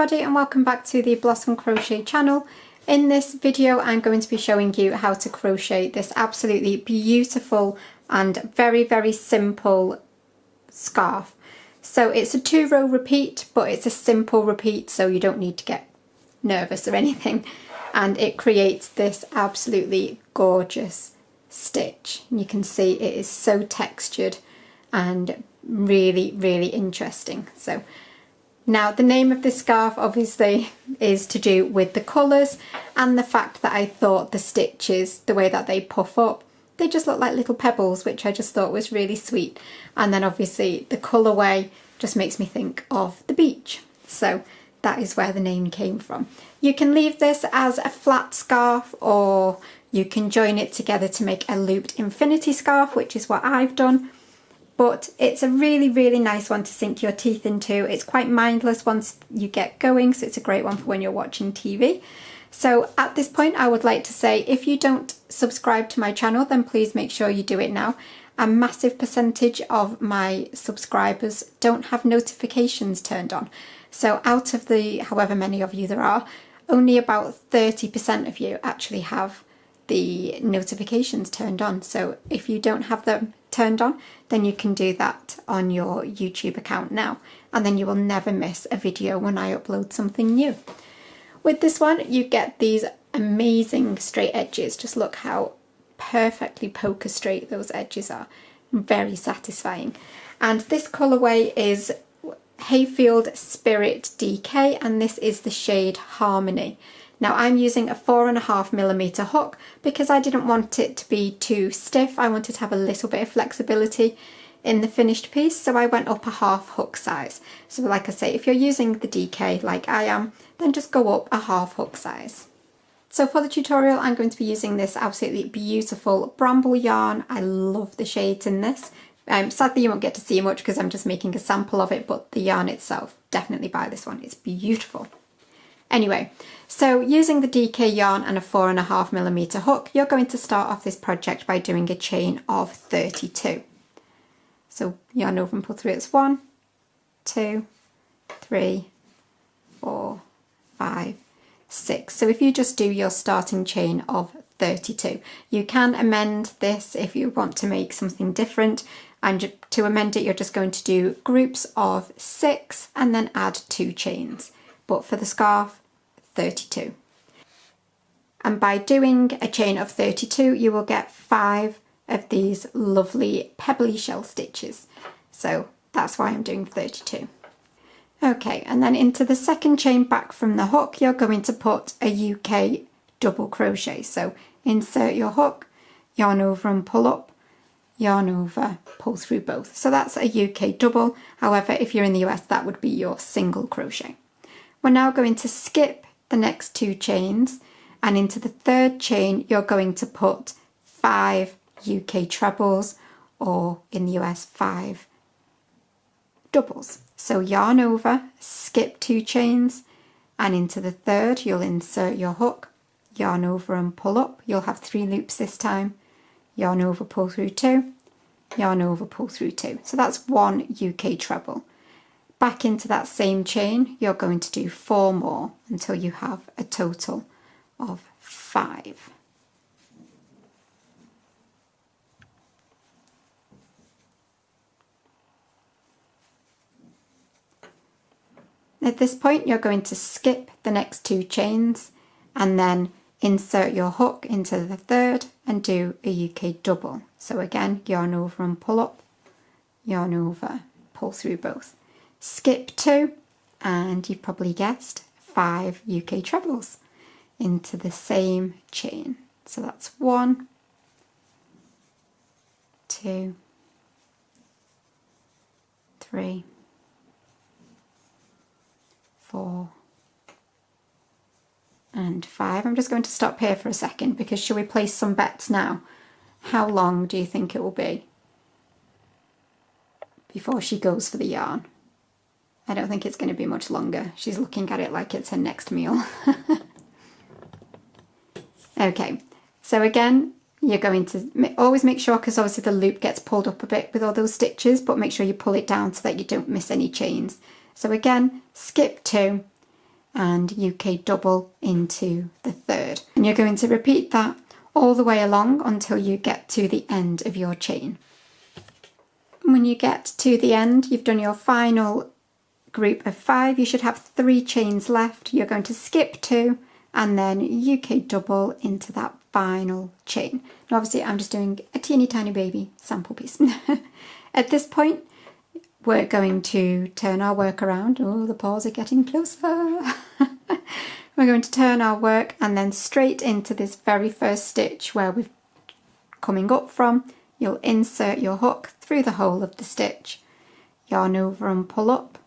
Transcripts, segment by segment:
everybody and welcome back to the Blossom Crochet channel. In this video I'm going to be showing you how to crochet this absolutely beautiful and very simple scarf. So it's a 2-row repeat, but it's a simple repeat, so you don't need to get nervous or anything, and it creates this absolutely gorgeous stitch. You can see it is so textured and really interesting. So now the name of this scarf obviously is to do with the colours and the fact that I thought the stitches, the way that they puff up, they just look like little pebbles, which I just thought was really sweet. And then obviously the colourway just makes me think of the beach. So that is where the name came from. You can leave this as a flat scarf, or you can join it together to make a looped infinity scarf, which is what I've done. But it's a really nice one to sink your teeth into. It's quite mindless once you get going, so it's a great one for when you're watching TV. So at this point I would like to say, if you don't subscribe to my channel, then please make sure you do it now. A massive percentage of my subscribers don't have notifications turned on. So out of the however many of you there are, only about 30% of you actually have the notifications turned on. So if you don't have them turned on, then you can do that on your YouTube account now, and then you will never miss a video when I upload something new. With this one you get these amazing straight edges. Just look how perfectly poker straight those edges are. Very satisfying. And this colourway is Hayfield Spirit DK, and this is the shade Harmony. Now I'm using a 4.5mm hook because I didn't want it to be too stiff. I wanted to have a little bit of flexibility in the finished piece, so I went up a half hook size. So like I say, if you're using the DK like I am, then just go up a half hook size. So for the tutorial I'm going to be using this absolutely beautiful bramble yarn. I love the shades in this. Sadly you won't get to see much because I'm just making a sample of it, but the yarn itself, definitely buy this one, it's beautiful. Anyway, so using the DK yarn and a 4.5mm hook, you're going to start off this project by doing a chain of 32. So yarn over and pull through. It's 1, 2, 3, 4, 5, 6. So if you just do your starting chain of 32, you can amend this if you want to make something different, and to amend it you're just going to do groups of 6 and then add 2 chains. But for the scarf, 32. And by doing a chain of 32 you will get 5 of these lovely pebbly shell stitches. So that's why I'm doing 32. Okay, and then into the second chain back from the hook you're going to put a UK double crochet. So insert your hook, yarn over and pull up, yarn over, pull through both. So that's a UK double. However, if you're in the US that would be your single crochet. We're now going to skip the next 2 chains, and into the third chain you're going to put 5 UK trebles, or in the US 5 doubles. So yarn over, skip 2 chains, and into the third you'll insert your hook, yarn over and pull up. You'll have 3 loops this time. Yarn over, pull through 2, yarn over, pull through 2. So that's 1 UK treble. Back into that same chain you're going to do 4 more until you have a total of 5. At this point you're going to skip the next 2 chains and then insert your hook into the third and do a UK double. So again, yarn over and pull up, yarn over, pull through both. Skip 2, and you've probably guessed 5 UK trebles into the same chain. So that's 1, 2, 3, 4, and 5. I'm just going to stop here for a second because shall we place some bets now? How long do you think it will be before she goes for the yarn? I don't think it's going to be much longer. She's looking at it like it's her next meal. Okay, so again, you're going to always make sure, because obviously the loop gets pulled up a bit with all those stitches, but make sure you pull it down so that you don't miss any chains. So again, skip 2, and UK double into the third. And you're going to repeat that all the way along until you get to the end of your chain. When you get to the end, you've done your final group of 5. You should have 3 chains left. You're going to skip 2 and then UK double into that final chain. Now obviously I'm just doing a teeny tiny baby sample piece. At this point, we're going to turn our work around. Oh, the paws are getting closer. We're going to turn our work and then straight into this very first stitch where we're coming up from. You'll insert your hook through the hole of the stitch, yarn over and pull up,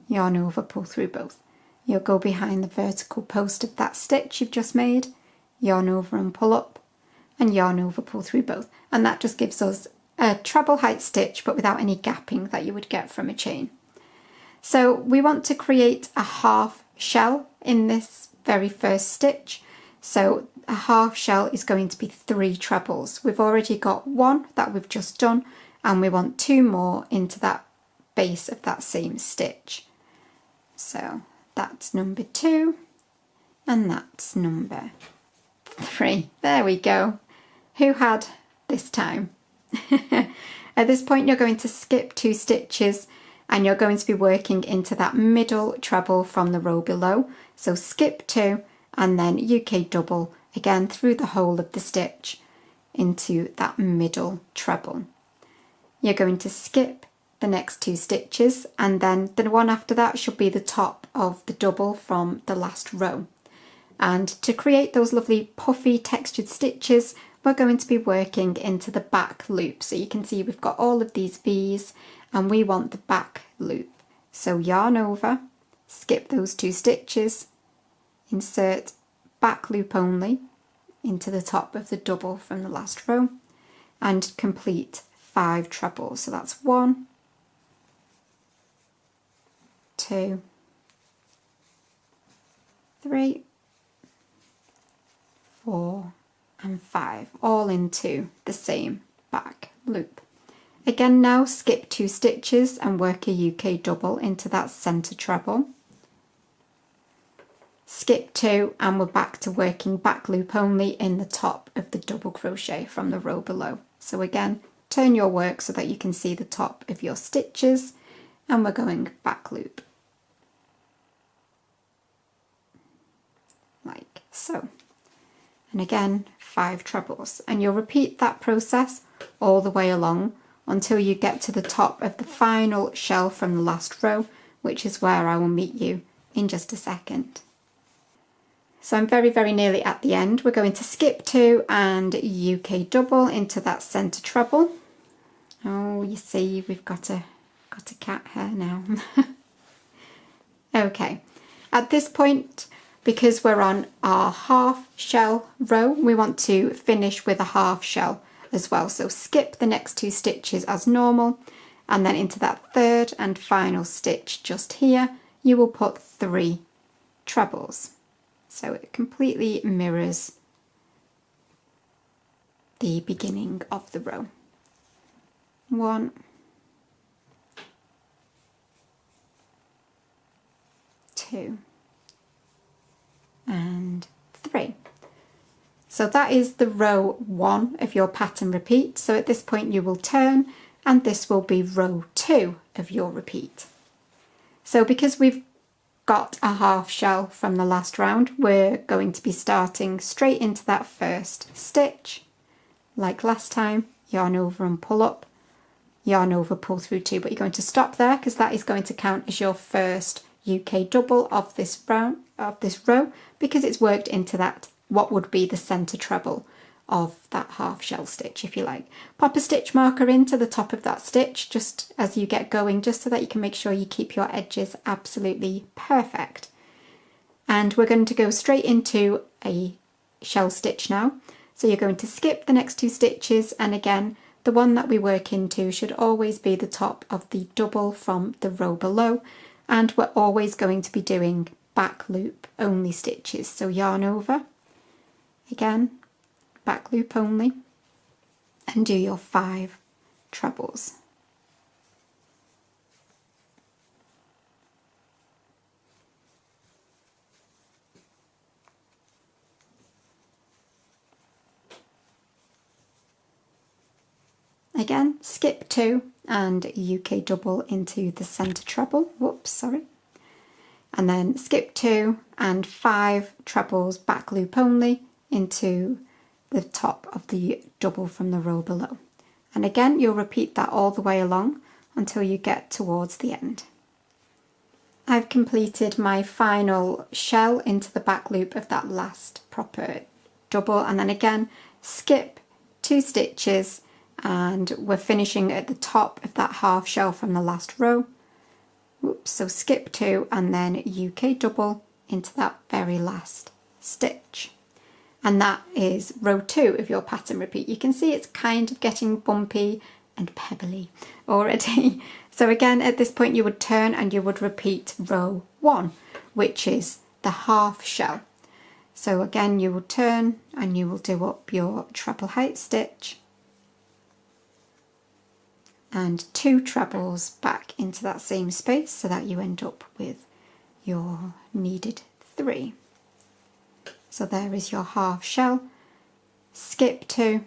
yarn over, pull through both. You'll go behind the vertical post of that stitch you've just made, yarn over and pull up, and yarn over, pull through both. And that just gives us a treble height stitch but without any gapping that you would get from a chain. So we want to create a half shell in this very first stitch. So a half shell is going to be 3 trebles. We've already got 1 that we've just done, and we want 2 more into that base of that same stitch. So that's number 2 and that's number 3. There we go. Who had this time? At this point you're going to skip 2 stitches and you're going to be working into that middle treble from the row below. So skip 2 and then UK double again through the hole of the stitch into that middle treble. You're going to skip the next 2 stitches and then the one after that should be the top of the double from the last row. And to create those lovely puffy textured stitches, we're going to be working into the back loop. So you can see we've got all of these V's and we want the back loop. So yarn over, skip those 2 stitches, insert back loop only into the top of the double from the last row and complete 5 trebles. So that's 1, 2, 3, 4 and 5, all into the same back loop. Again now skip 2 stitches and work a UK double into that centre treble. Skip 2 and we're back to working back loop only in the top of the double crochet from the row below. So again, turn your work so that you can see the top of your stitches and we're going back loop. Like so. And again 5 trebles, and you'll repeat that process all the way along until you get to the top of the final shell from the last row, which is where I will meet you in just a second. So I'm very nearly at the end. We're going to skip 2 and UK double into that centre treble. Oh, you see we've got a cat hair now. Okay, at this point, because we're on our half shell row, we want to finish with a half shell as well. So skip the next 2 stitches as normal and then into that third and final stitch just here, you will put 3 trebles. So it completely mirrors the beginning of the row. 1, 2, and 3. So that is the row 1 of your pattern repeat. So at this point you will turn and this will be row 2 of your repeat. So because we've got a half shell from the last round, we're going to be starting straight into that first stitch. Like last time, yarn over and pull up, yarn over, pull through 2, but you're going to stop there because that is going to count as your first UK double of this row because it's worked into that what would be the centre treble of that half shell stitch, if you like. Pop a stitch marker into the top of that stitch just as you get going, just so that you can make sure you keep your edges absolutely perfect. And we're going to go straight into a shell stitch now. So you're going to skip the next 2 stitches, and again the one that we work into should always be the top of the double from the row below, and we're always going to be doing back loop only stitches. So yarn over, again back loop only, and do your 5 trebles. again, skip 2 and UK double into the centre treble, whoops, sorry, and then skip 2 and 5 trebles back loop only into the top of the double from the row below. And again, you'll repeat that all the way along until you get towards the end. I've completed my final shell into the back loop of that last proper double, and then again skip 2 stitches and we're finishing at the top of that half shell from the last row. Oops, so skip 2 and then UK double into that very last stitch. And that is row 2 of your pattern repeat. You can see it's kind of getting bumpy and pebbly already. So again, at this point you would turn and you would repeat row 1, which is the half shell. So again, you will turn and you will do up your treble height stitch and 2 trebles back into that same space so that you end up with your needed 3. So there is your half shell, skip 2,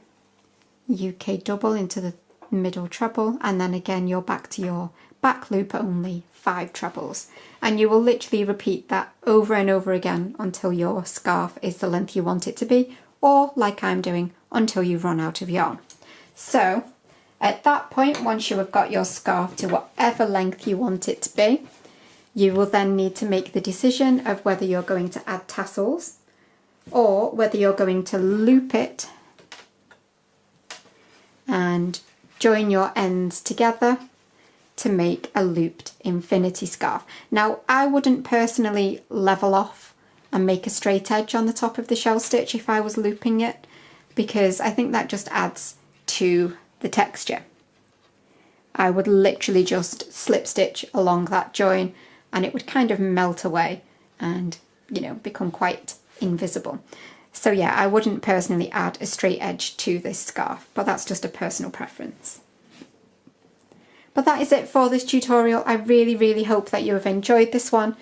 UK double into the middle treble, and then again you're back to your back loop only 5 trebles, and you will literally repeat that over and over again until your scarf is the length you want it to be, or like I'm doing, until you run out of yarn. So at that point, once you have got your scarf to whatever length you want it to be, you will then need to make the decision of whether you're going to add tassels or whether you're going to loop it and join your ends together to make a looped infinity scarf. Now, I wouldn't personally level off and make a straight edge on the top of the shell stitch if I was looping it, because I think that just adds to the texture. I would literally just slip stitch along that join and it would kind of melt away and, you know, become quite invisible. So yeah, I wouldn't personally add a straight edge to this scarf, but that's just a personal preference. But that is it for this tutorial. I really hope that you have enjoyed this one.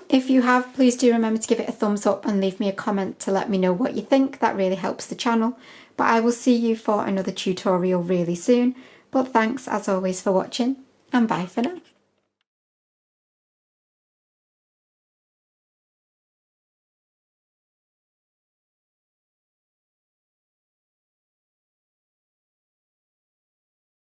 If you have, please do remember to give it a thumbs up and leave me a comment to let me know what you think. That really helps the channel. But I will see you for another tutorial really soon. But thanks as always for watching, and bye for now.